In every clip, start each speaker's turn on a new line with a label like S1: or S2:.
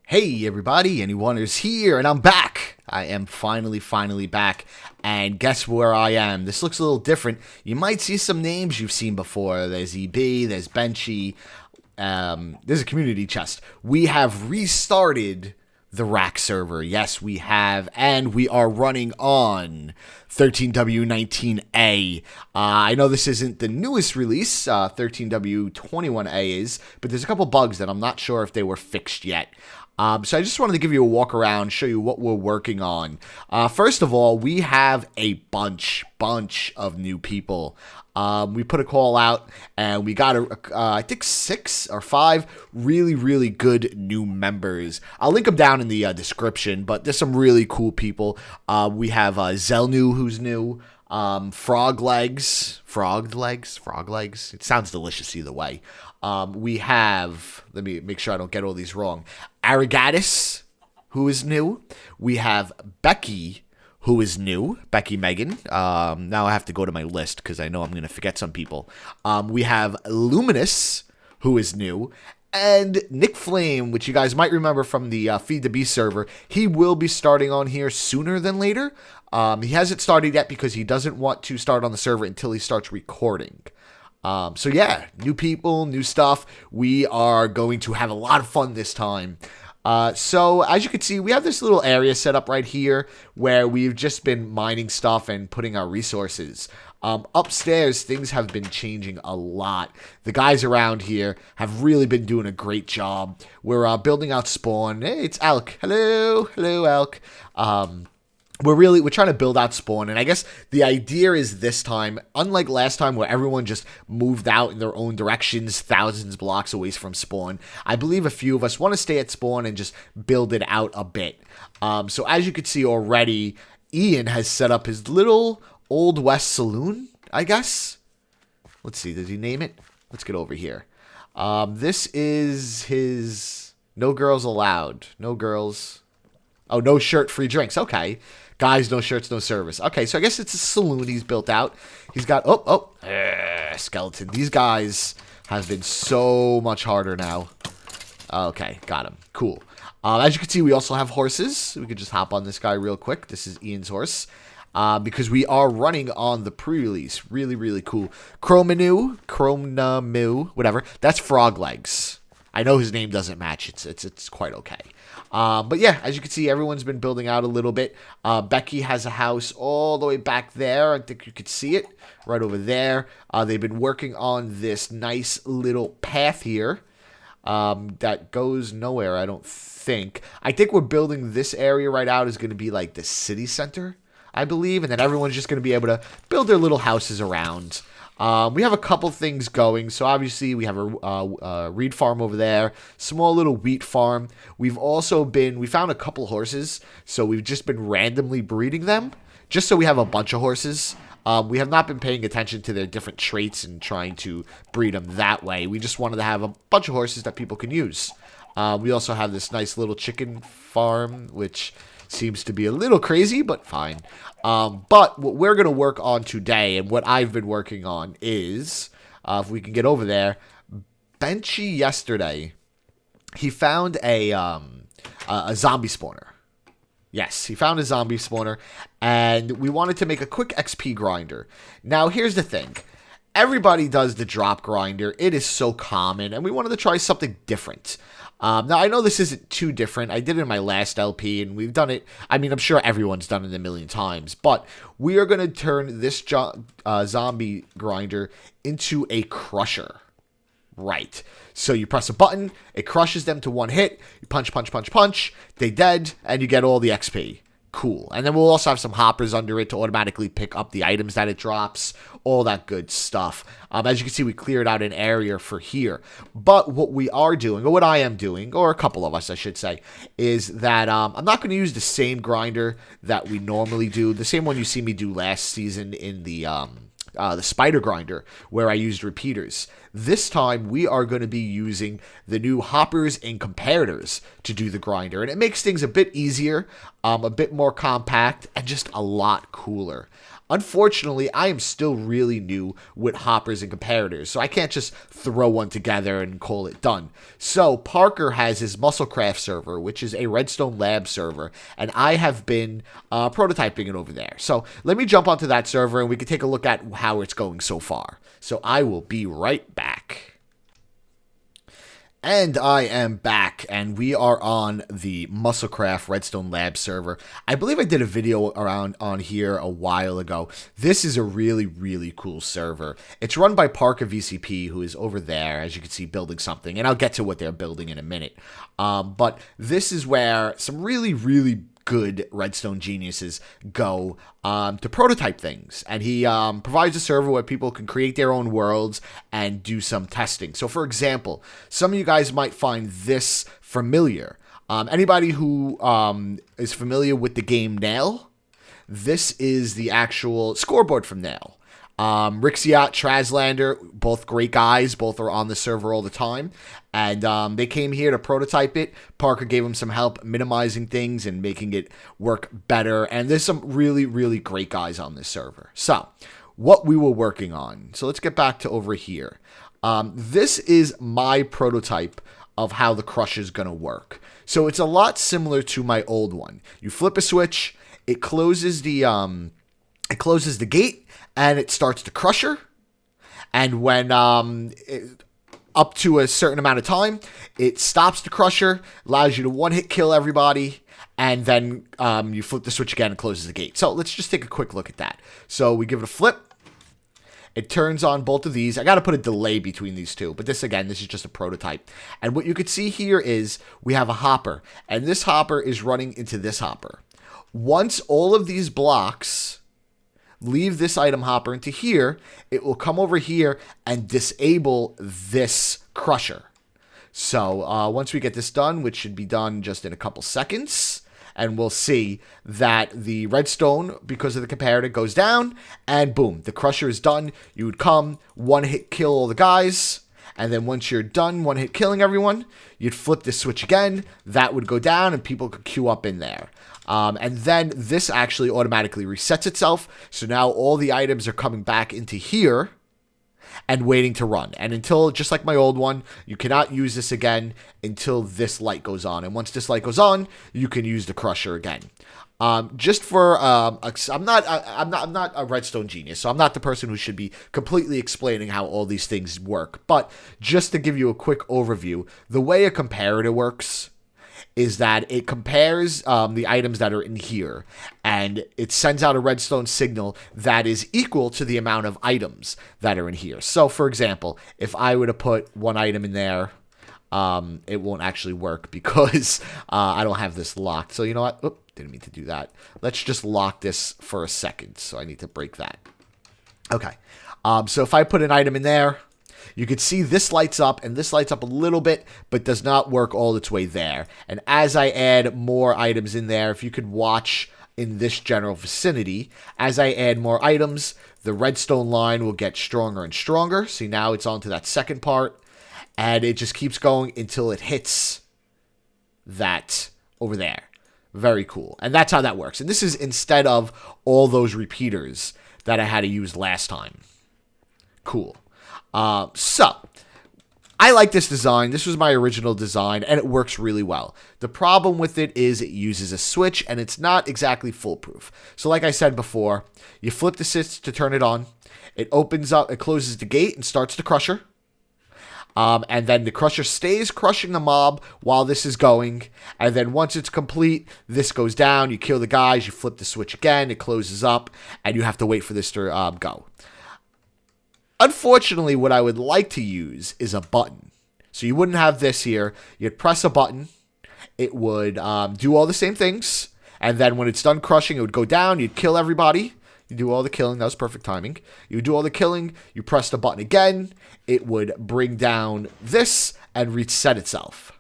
S1: Hey everybody, neonerz here, and I'm back! I am finally back, and guess where I am? This looks a little different. You might see some names you've seen before. There's EB, there's Benchy, there's a community chest. We have restarted the RAC server. Yes, we have, and we are running on 13W19A. I know this isn't the newest release, 13W21A is, but there's a couple bugs that I'm not sure if they were fixed yet. So I just wanted to give you a walk around, show you what we're working on. First of all, we have a bunch of new people. We put a call out, and we got, I think 6 or 5 really good new members. I'll link them down in the description, but there's some really cool people. We have Zelnu, who's new. Frog legs. It sounds delicious either way. We have, let me make sure I don't get all these wrong. Aragatis, who is new. We have Becky, who is new. Becky Megan. Now I have to go to my list because I know I'm going to forget some people. We have Luminous, who is new. And Nick Flame, which you guys might remember from the Feed the Beast server. He will be starting on here sooner than later. He hasn't started yet because he doesn't want to start on the server until he starts recording. So yeah, new people, new stuff. We are going to have a lot of fun this time. So as you can see, we have this little area set up right here where we've just been mining stuff and putting our resources. Upstairs, things have been changing a lot. The guys around here have really been doing a great job. We're building out spawn. Hey, it's Alk. Hello, Alk. We're trying to build out spawn, and I guess the idea is this time, unlike last time where everyone just moved out in their own directions, thousands of blocks away from spawn, I believe a few of us want to stay at spawn and just build it out a bit. So as you can see already, Ian has set up his little Old West Saloon, I guess. Let's see, did he name it? Let's get over here. This is his No Girls Allowed. No girls. Oh, no shirt, free drinks. Okay. Guys, no shirts, no service. Okay, so I guess it's a saloon he's built out. He's got, skeleton. These guys have been so much harder now. Okay, got him. Cool. As you can see, we also have horses. We could just hop on this guy real quick. This is Ian's horse. Because we are running on the pre-release. Really cool. Chromamu, whatever. That's frog legs. I know his name doesn't match. It's quite okay. But yeah, as you can see, everyone's been building out a little bit. Becky has a house all the way back there. I think you could see it right over there. They've been working on this nice little path here that goes nowhere, I don't think. I think we're building this area right out is going to be like the city center, I believe. And then everyone's just going to be able to build their little houses around. We have a couple things going. So obviously we have a reed farm over there, small little wheat farm. We've also we found a couple horses, so we've just been randomly breeding them, just so we have a bunch of horses. We have not been paying attention to their different traits and trying to breed them that way. We just wanted to have a bunch of horses that people can use. We also have this nice little chicken farm, which seems to be a little crazy, but fine. But what we're going to work on today, and what I've been working on is, if we can get over there, Benchy yesterday, he found a zombie spawner. Yes, he found a zombie spawner, and we wanted to make a quick XP grinder. Now, here's the thing. Everybody does the drop grinder. It is so common, and we wanted to try something different. Now, I know this isn't too different. I did it in my last LP, and we've done it. I mean, I'm sure everyone's done it a million times, but we are going to turn this zombie grinder into a crusher. Right. So you press a button, it crushes them to one hit, you punch, they dead, and you get all the XP. Cool. And then we'll also have some hoppers under it to automatically pick up the items that it drops, all that good stuff. As you can see, we cleared out an area for here. But what we are doing, or what I am doing, or a couple of us, I should say, is that I'm not going to use the same grinder that we normally do, the same one you see me do last season in the spider grinder, where I used repeaters. This time, we are going to be using the new hoppers and comparators to do the grinder. And it makes things a bit easier, a bit more compact, and just a lot cooler. Unfortunately, I am still really new with hoppers and comparators, so I can't just throw one together and call it done. So Parker has his Musclecraft server, which is a Redstone Lab server, and I have been prototyping it over there. So let me jump onto that server and we can take a look at how it's going so far. So I will be right back. And I am back, and we are on the Musclecraft Redstone Lab server. I believe I did a video around on here a while ago. This is a really, really cool server. It's run by Parker VCP, who is over there, as you can see, building something. And I'll get to what they're building in a minute. But this is where some really, really good redstone geniuses go to prototype things, and he provides a server where people can create their own worlds and do some testing. So for example, some of you guys might find this familiar. Anybody who is familiar with the game Nail, this is the actual scoreboard from Nail. Rixiat, Traslander, both great guys, both are on the server all the time, and they came here to prototype it. Parker gave them some help minimizing things and making it work better, and there's some really, really great guys on this server. So, what we were working on. So let's get back to over here. This is my prototype of how the crusher is going to work. So it's a lot similar to my old one. You flip a switch, it closes the gate, and it starts the crusher. And when up to a certain amount of time, it stops the crusher, allows you to one-hit kill everybody, and then you flip the switch again and closes the gate. So let's just take a quick look at that. So we give it a flip. It turns on both of these. I got to put a delay between these two, but this is just a prototype. And what you could see here is we have a hopper, and this hopper is running into this hopper. Once all of these blocks leave this item hopper into here, it will come over here and disable this crusher. So once we get this done, which should be done just in a couple seconds, and we'll see that the redstone, because of the comparator, goes down, and boom, the crusher is done. You would come, one-hit kill all the guys, and then once you're done one-hit killing everyone, you'd flip the switch again, that would go down, and people could queue up in there. And then this actually automatically resets itself, so now all the items are coming back into here and waiting to run. And until, just like my old one, you cannot use this again until this light goes on. And once this light goes on, you can use the crusher again. Just for, I'm not a redstone genius, so I'm not the person who should be completely explaining how all these things work. But just to give you a quick overview, the way a comparator works is that it compares the items that are in here, and it sends out a redstone signal that is equal to the amount of items that are in here. So, for example, if I were to put one item in there, it won't actually work because I don't have this locked. So, you know what? Oop, didn't mean to do that. Let's just lock this for a second. So, I need to break that. Okay. So, if I put an item in there, you can see this lights up, and this lights up a little bit, but does not work all its way there. And as I add more items in there, if you could watch in this general vicinity, as I add more items, the redstone line will get stronger and stronger. See, now it's on to that second part, and it just keeps going until it hits that over there. Very cool. And that's how that works. And this is instead of all those repeaters that I had to use last time. Cool. So, I like this design. This was my original design, and it works really well. The problem with it is it uses a switch, and it's not exactly foolproof. So, like I said before, you flip the switch to turn it on. It opens up, it closes the gate and starts the crusher. And then the crusher stays crushing the mob while this is going. And then once it's complete, this goes down. You kill the guys, you flip the switch again, it closes up, and you have to wait for this to go. Unfortunately, what I would like to use is a button. So you wouldn't have this here. You'd press a button. It would do all the same things. And then when it's done crushing, it would go down. You'd kill everybody. You do all the killing. That was perfect timing. You would do all the killing. You press the button again. It would bring down this and reset itself.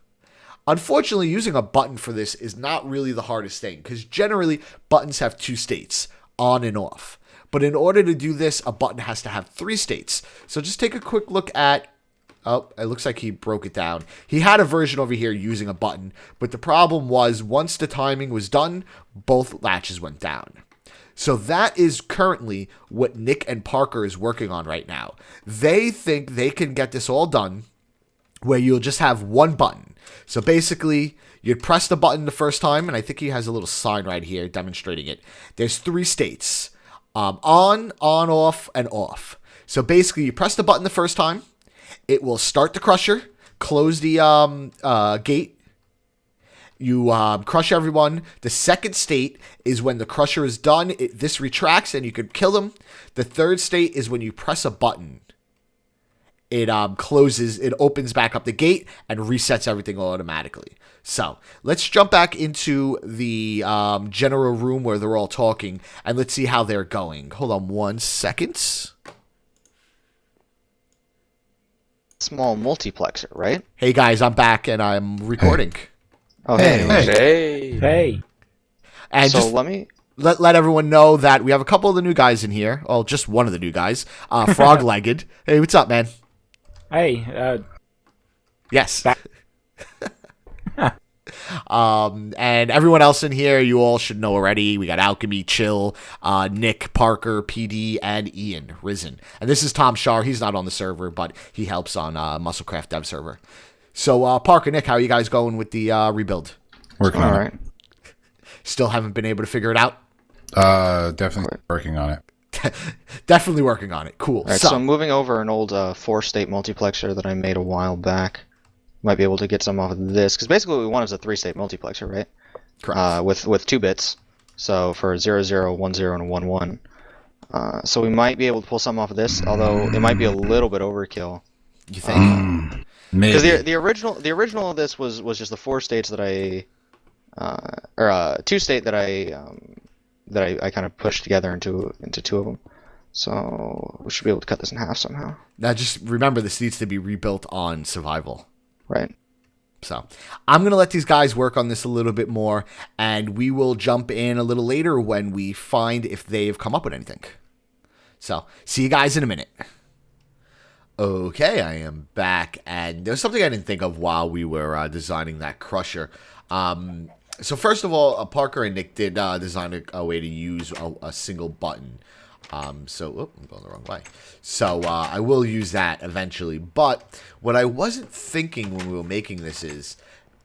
S1: Unfortunately, using a button for this is not really the hardest thing, because generally buttons have two states, on and off. But in order to do this, a button has to have three states. So just take a quick look at, oh, it looks like he broke it down. He had a version over here using a button, but the problem was once the timing was done, both latches went down. So that is currently what Nick and Parker is working on right now. They think they can get this all done where you'll just have one button. So basically, you'd press the button the first time, and I think he has a little sign right here demonstrating it. There's 3 states, on, off, and off. So basically, you press the button the first time, it will start the crusher, close the gate, you crush everyone. The second state is when the crusher is done, this retracts and you could kill them. The third state is when you press a button. It closes, it opens back up the gate and resets everything automatically. So let's jump back into the general room where they're all talking and let's see how they're going. Hold on 1 second.
S2: Small multiplexer, right?
S1: Hey guys, I'm back and I'm recording.
S2: Oh,
S3: Hey.
S1: And
S2: so
S1: just
S2: let me...
S1: let everyone know that we have a couple of the new guys in here. Well, just one of the new guys. Frog-legged. Hey, what's up, man?
S3: Hey,
S1: Yes. And everyone else in here, you all should know already. We got Alchemy, Chill, Nick, Parker, PD, and Ian, Risen. And this is Tom Shar. He's not on the server, but he helps on Musclecraft dev server. So, Parker, Nick, how are you guys going with the rebuild?
S4: Working on it.
S1: Still haven't been able to figure it out?
S4: Definitely working on it.
S1: Definitely working on it. Cool.
S2: All right, so I'm moving over an old 4-state multiplexer that I made a while back. Might be able to get some off of this, because basically what we want is a 3-state multiplexer, right?
S1: Correct.
S2: With 2 bits, so for 0, 0, 1, 0, and 1, 1. So we might be able to pull some off of this, although it might be a little bit overkill.
S1: You think?
S2: Because the original of this was just the 4 states that I, or 2-state that I kind of pushed together into 2 of them. So we should be able to cut this in half somehow.
S1: Now just remember, this needs to be rebuilt on survival.
S2: Right.
S1: So I'm going to let these guys work on this a little bit more, and we will jump in a little later when we find if they've come up with anything. So see you guys in a minute. Okay, I am back, and there's something I didn't think of while we were designing that crusher. So first of all, Parker and Nick did design a way to use a single button. I'm going the wrong way. So I will use that eventually. But what I wasn't thinking when we were making this is,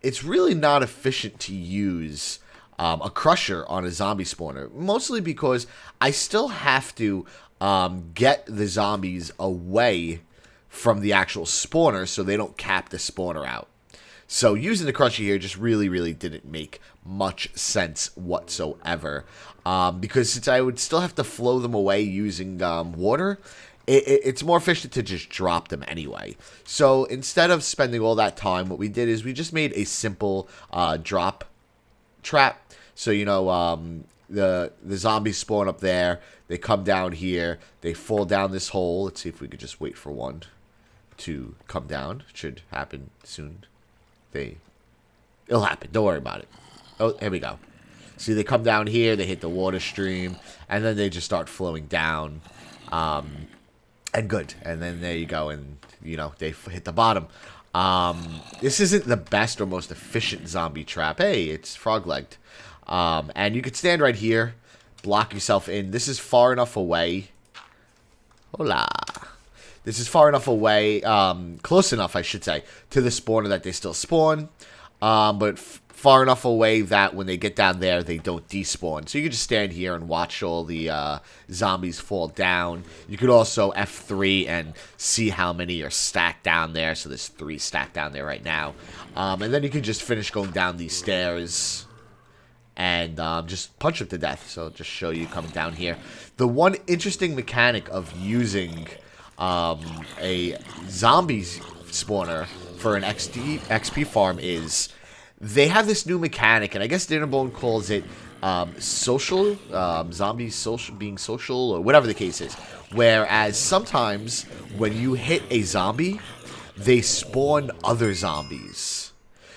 S1: it's really not efficient to use a crusher on a zombie spawner. Mostly because I still have to get the zombies away from the actual spawner so they don't cap the spawner out. So using the crusher here just really didn't make much sense whatsoever. Because since I would still have to flow them away using water, it's more efficient to just drop them anyway. So instead of spending all that time, what we did is we just made a simple drop trap. So, you know, the zombies spawn up there, they come down here, they fall down this hole. Let's see if we could just wait for one to come down. It should happen soon. It'll happen. Don't worry about it. Oh, here we go. See, they come down here, they hit the water stream, and then they just start flowing down. And good. And then there you go, and, you know, they hit the bottom. This isn't the best or most efficient zombie trap. Hey, it's frog-legged. And you could stand right here, block yourself in. This is far enough away. Hola. This is far enough away, close enough, I should say, to the spawner that they still spawn. But far enough away that when they get down there, they don't despawn. So you can just stand here and watch all the zombies fall down. You could also F3 and see how many are stacked down there. So there's 3 stacked down there right now. And then you can just finish going down these stairs and just punch them to death. So I'll just show you coming down here. The one interesting mechanic of using a zombie spawner for an XP farm is they have this new mechanic, and I guess Dinnerbone calls it social, zombies social, being social, or whatever the case is. Whereas sometimes when you hit a zombie, they spawn other zombies.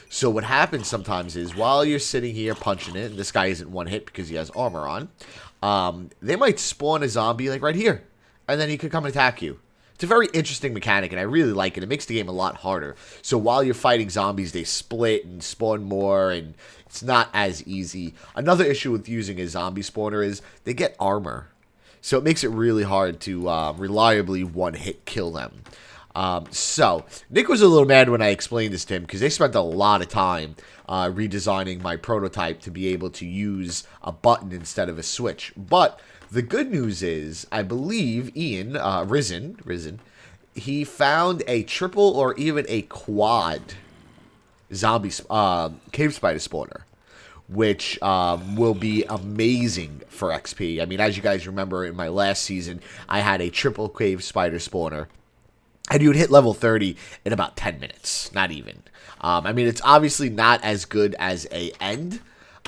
S1: So what happens sometimes is while you're sitting here punching it, and this guy isn't one hit because he has armor on, they might spawn a zombie like right here, and then he could come and attack you. It's a very interesting mechanic, and I really like it. It makes the game a lot harder. So while you're fighting zombies, they split and spawn more, and it's not as easy. Another issue with using a zombie spawner is they get armor. So it makes it really hard to reliably one-hit kill them. So Nick was a little mad when I explained this to him because they spent a lot of time redesigning my prototype to be able to use a button instead of a switch. But the good news is, I believe Ian, Risen, he found a triple or even a quad zombie cave spider spawner, which will be amazing for XP. I mean, as you guys remember, in my last season, I had a triple cave spider spawner, and you would hit level 30 in about 10 minutes, not even. I mean, it's obviously not as good as a end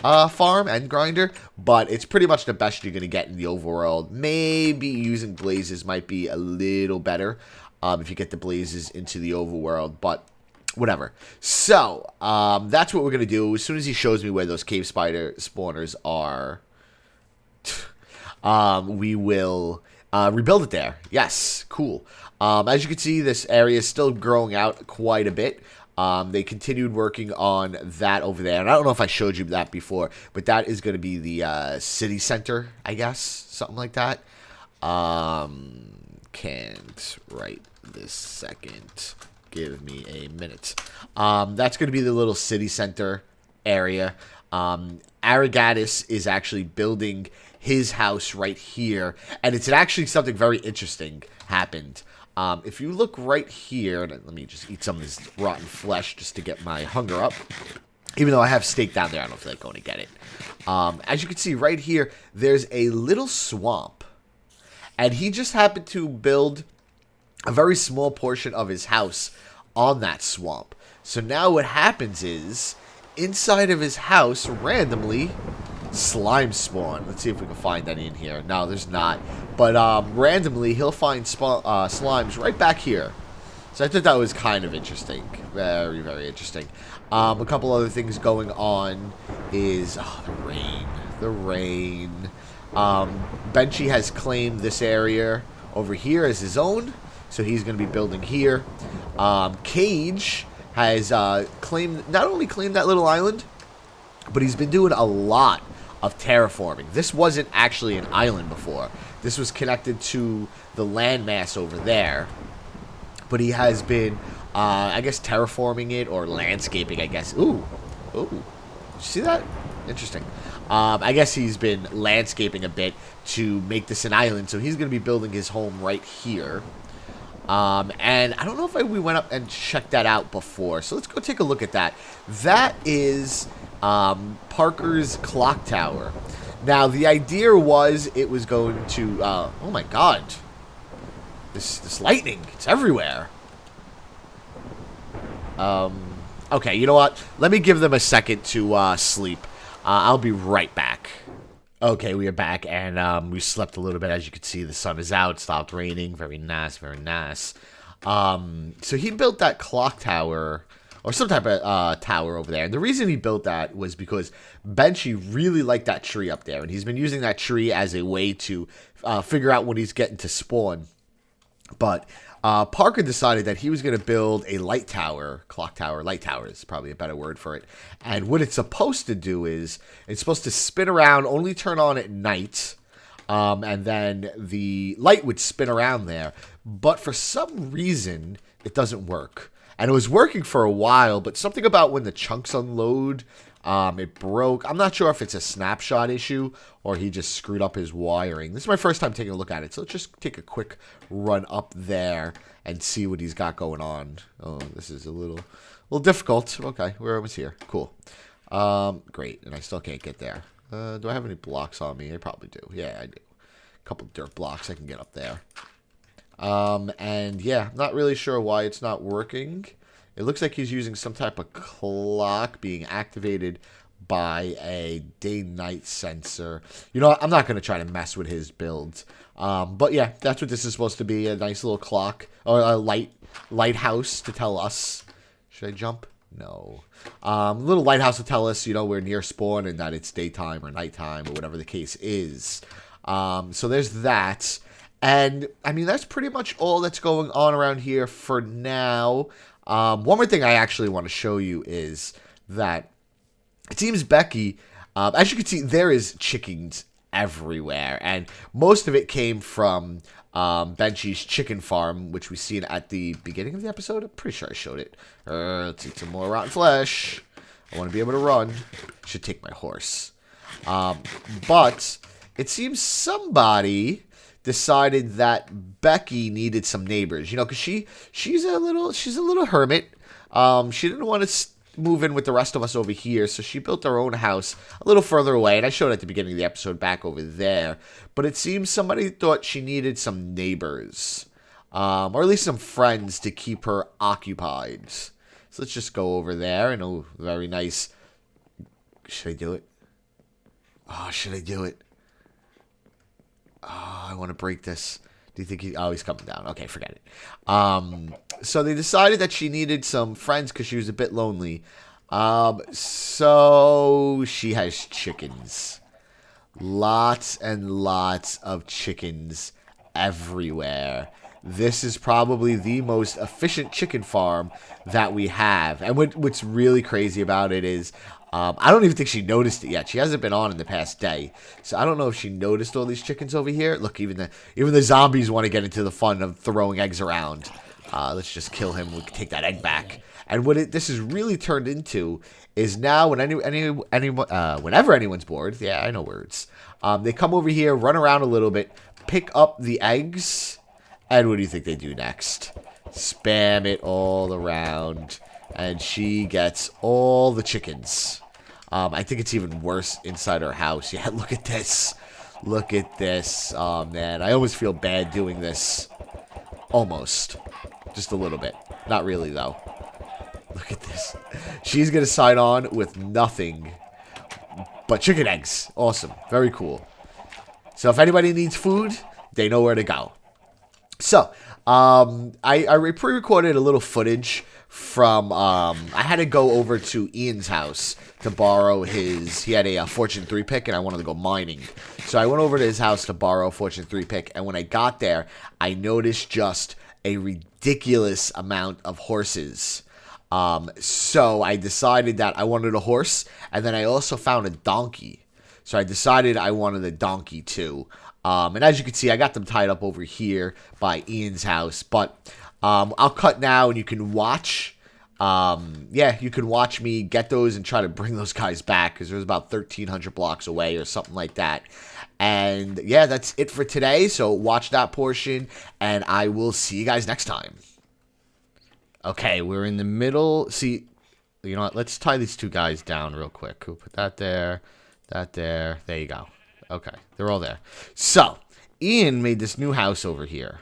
S1: grinder, but it's pretty much the best you're going to get in the overworld. Maybe using blazes might be a little better if you get the blazes into the overworld, but whatever. So, that's what we're going to do. As soon as he shows me where those cave spider spawners are, we will rebuild it there. Yes, cool. As you can see, this area is still growing out quite a bit. They continued working on that over there. And I don't know if I showed you that before, but that is going to be the city center, I guess. Something like that. Can't right this second. Give me a minute. That's going to be the little city center area. Aragatus is actually building his house right here. And it's actually something very interesting happened. If you look right here, let me just eat some of this rotten flesh just to get my hunger up. Even though I have steak down there, I don't feel like going to get it. As you can see right here, there's a little swamp. And he just happened to build a very small portion of his house on that swamp. So now what happens is, inside of his house, randomly, slime spawn. Let's see if we can find any in here. No, there's not. But randomly, he'll find slimes right back here. So I thought that was kind of interesting. Very, very interesting. A couple other things going on is... Oh, the rain. The rain. Benchy has claimed this area over here as his own. So he's going to be building here. Cage has not only claimed that little island, but he's been doing a lot of terraforming. This wasn't actually an island before. This was connected to the landmass over there. But he has been, I guess, terraforming it or landscaping, I guess. Ooh. Ooh. Did you see that? Interesting. I guess he's been landscaping a bit to make this an island. So he's going to be building his home right here. And I don't know if we went up and checked that out before. So let's go take a look at that. That is Parker's clock tower. Now, the idea was it was going to... oh my god. This lightning. It's everywhere. Okay, you know what? Let me give them a second to sleep. I'll be right back. Okay, we are back, and we slept a little bit. As you can see, the sun is out. It stopped raining. Very nice, very nice. So he built that clock tower, or some type of tower over there. And the reason he built that was because Benchy really liked that tree up there. And he's been using that tree as a way to figure out when he's getting to spawn. But Parker decided that he was going to build a light tower, light tower is probably a better word for it. And what it's supposed to do is, it's supposed to spin around, only turn on at night, and then the light would spin around there. But for some reason, it doesn't work. And it was working for a while, but something about when the chunks unload, it broke. I'm not sure if it's a snapshot issue or he just screwed up his wiring. This is my first time taking a look at it, so let's just take a quick run up there and see what he's got going on. Oh, this is a little difficult. Okay, we're almost here. Cool. Great, and I still can't get there. Do I have any blocks on me? I probably do. Yeah, I do. A couple dirt blocks. I can get up there. And yeah, not really sure why it's not working. It looks like he's using some type of clock being activated by a day-night sensor. You know what? I'm not going to try to mess with his build. But yeah, that's what this is supposed to be. A nice little clock. Or a lighthouse to tell us. Should I jump? No. Little lighthouse to tell us, we're near spawn and that it's daytime or nighttime or whatever the case is. So there's that. And, I mean, that's pretty much all that's going on around here for now. One more thing I actually want to show you is that it seems Becky, as you can see, there is chickens everywhere. And most of it came from Benchy's chicken farm, which we seen at the beginning of the episode. I'm pretty sure I showed it. Let's eat some more rotten flesh. I want to be able to run. Should take my horse. But it seems somebody decided that Becky needed some neighbors, you know, because she's a little hermit. She didn't want to move in with the rest of us over here, so she built her own house a little further away, and I showed at the beginning of the episode back over there. But it seems somebody thought she needed some neighbors, or at least some friends to keep her occupied. So let's just go over there, and oh, very nice. Should I do it? Oh, should I do it? Oh, I want to break this. Do you think he's coming down. Okay, forget it. So they decided that she needed some friends because she was a bit lonely. So she has chickens. Lots and lots of chickens everywhere. This is probably the most efficient chicken farm that we have. And what's really crazy about it is I don't even think she noticed it yet. She hasn't been on in the past day. So I don't know if she noticed all these chickens over here. Look, even the zombies want to get into the fun of throwing eggs around. Let's just kill him. We can take that egg back. And what this is really turned into is now when whenever anyone's bored, yeah, I know words, they come over here, run around a little bit, pick up the eggs, and what do you think they do next? Spam it all around, and she gets all the chickens. I think it's even worse inside her house. Yeah, look at this. Look at this. Oh, man. I almost feel bad doing this. Almost. Just a little bit. Not really, though. Look at this. She's going to sign on with nothing but chicken eggs. Awesome. Very cool. So if anybody needs food, they know where to go. So, I pre-recorded a little footage from, I had to go over to Ian's house to borrow he had a Fortune 3 pick, and I wanted to go mining. So I went over to his house to borrow a Fortune 3 pick, and when I got there, I noticed just a ridiculous amount of horses. So I decided that I wanted a horse, and then I also found a donkey. So I decided I wanted a donkey too. And as you can see, I got them tied up over here by Ian's house. But I'll cut now, and you can watch. Yeah, you can watch me get those and try to bring those guys back, because there's about 1,300 blocks away or something like that. And yeah, that's it for today. So watch that portion, and I will see you guys next time. Okay, we're in the middle. See, you know what? Let's tie these two guys down real quick. We'll put that there, that there. There you go. Okay, they're all there. So, Ian made this new house over here.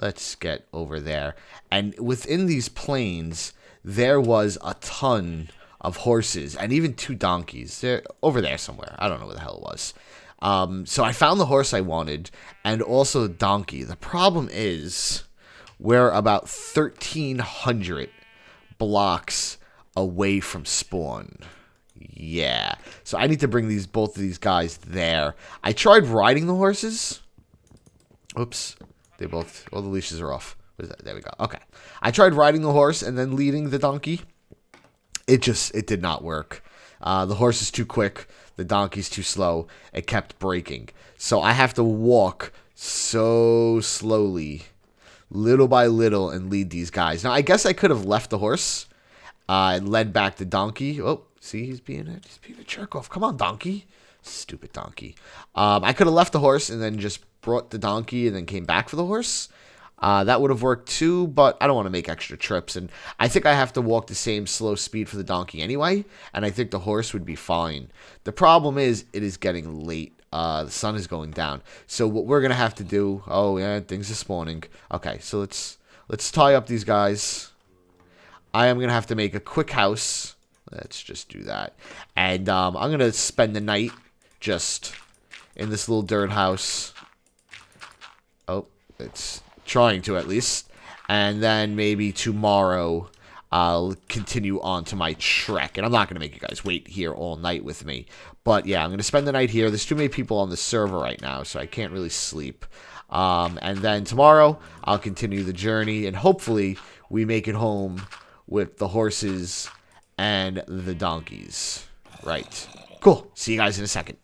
S1: Let's get over there. And within these plains, there was a ton of horses and even 2 donkeys. They're over there somewhere. I don't know where the hell it was. So I found the horse I wanted and also the donkey. The problem is we're about 1,300 blocks away from spawn. Yeah. So I need to bring both of these guys there. I tried riding the horses. Oops. All the leashes are off. What is that? There we go. Okay. I tried riding the horse and then leading the donkey. It did not work. The horse is too quick. The donkey's too slow. It kept breaking. So I have to walk so slowly, little by little, and lead these guys. Now, I guess I could have left the horse and led back the donkey. Oh, see, he's being a jerk off. Come on, donkey. Stupid donkey. I could have left the horse and then just brought the donkey and then came back for the horse. That would have worked too, but I don't want to make extra trips. And I think I have to walk the same slow speed for the donkey anyway. And I think the horse would be fine. The problem is it is getting late. The sun is going down. So what we're going to have to do... Oh, yeah, things are spawning. Okay, so let's tie up these guys. I am going to have to make a quick house. Let's just do that. And I'm going to spend the night just in this little dirt house. Oh, it's trying to at least. And then maybe tomorrow I'll continue on to my trek. And I'm not going to make you guys wait here all night with me. But yeah, I'm going to spend the night here. There's too many people on the server right now, so I can't really sleep. And then tomorrow, I'll continue the journey, and hopefully we make it home with the horses and the donkeys. Right. Cool. See you guys in a second.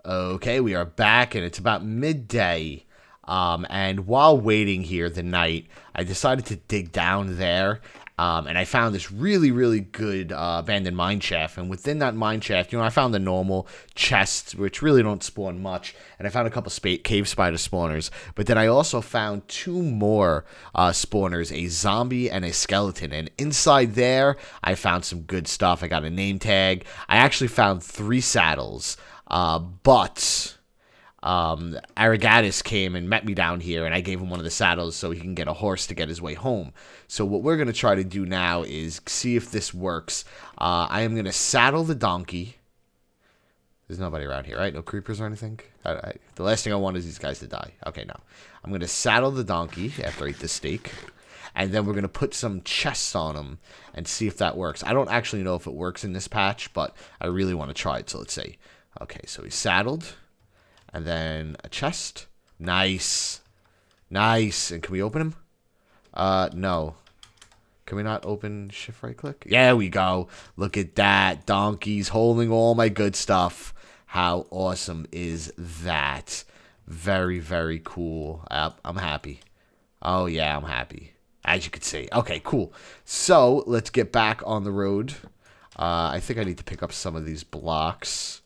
S1: Okay, we are back, and it's about midday. And while waiting here the night, I decided to dig down there. And I found this really, really good abandoned mine shaft. And within that mine shaft, I found the normal chests, which really don't spawn much. And I found a couple cave spider spawners. But then I also found 2 more spawners, a zombie and a skeleton. And inside there, I found some good stuff. I got a name tag. I actually found 3 saddles. But Aragatis came and met me down here, and I gave him one of the saddles so he can get a horse to get his way home. So what we're going to try to do now is see if this works. I am going to saddle the donkey. There's nobody around here, right? No creepers or anything? The last thing I want is these guys to die. Okay, no. I'm going to saddle the donkey after I eat the steak. And then we're going to put some chests on him and see if that works. I don't actually know if it works in this patch, but I really want to try it, so let's see. Okay, so he's saddled. And then a chest. Nice. Nice. And can we open him? No. Can we not open shift right click? Yeah, we go. Look at that. Donkey's holding all my good stuff. How awesome is that? Very, very cool. I'm happy. Oh, yeah, I'm happy. As you can see. Okay, cool. So, let's get back on the road. I think I need to pick up some of these blocks.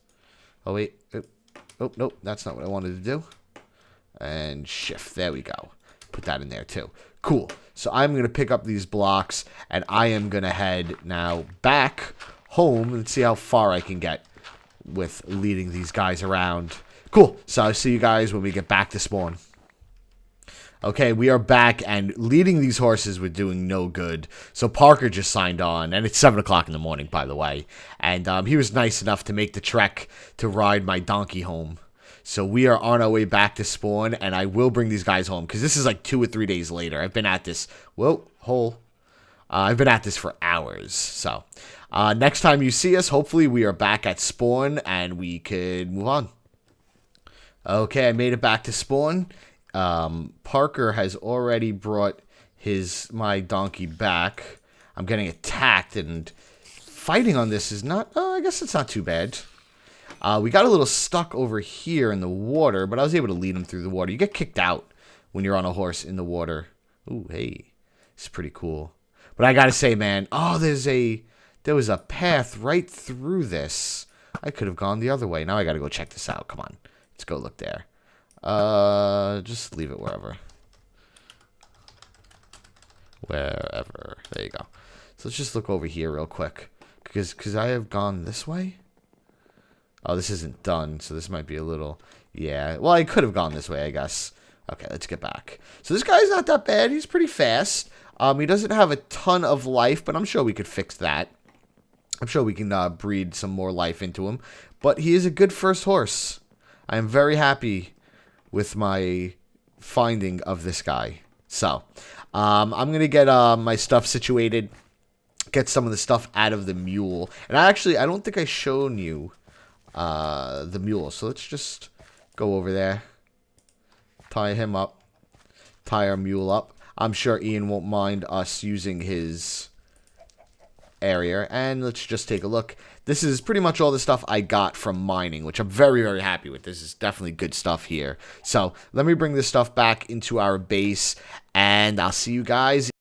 S1: Oh, wait. Oh, nope, that's not what I wanted to do. And shift. There we go. Put that in there, too. Cool. So I'm going to pick up these blocks, and I am going to head now back home and see how far I can get with leading these guys around. Cool. So I'll see you guys when we get back to spawn. Okay, we are back, and leading these horses were doing no good. So Parker just signed on, and it's 7 o'clock in the morning, by the way. And he was nice enough to make the trek to ride my donkey home. So we are on our way back to spawn, and I will bring these guys home, because this is like 2 or 3 days later. I've been at this, I've been at this for hours. So next time you see us, hopefully we are back at spawn, and we could move on. Okay, I made it back to spawn. Parker has already brought my donkey back. I'm getting attacked, and fighting on this is not, I guess it's not too bad. We got a little stuck over here in the water, but I was able to lead him through the water. You get kicked out when you're on a horse in the water. Ooh, hey, it's pretty cool. But I gotta say, man, there was a path right through this. I could have gone the other way. Now I gotta go check this out. Come on, let's go look there. Just leave it wherever. Wherever. There you go. So let's just look over here real quick. Because I have gone this way. Oh, this isn't done, so this might be a little... Yeah, well, I could have gone this way, I guess. Okay, let's get back. So this guy's not that bad. He's pretty fast. He doesn't have a ton of life, but I'm sure we could fix that. I'm sure we can breed some more life into him. But he is a good first horse. I am very happy with my finding of this guy. So, I'm going to get my stuff situated, get some of the stuff out of the mule. And I don't think I shown you the mule. So let's just go over there, tie him up, tie our mule up. I'm sure Ian won't mind us using his area. And let's just take a look. This is pretty much all the stuff I got from mining, which I'm very, very happy with. This is definitely good stuff here. So let me bring this stuff back into our base, and I'll see you guys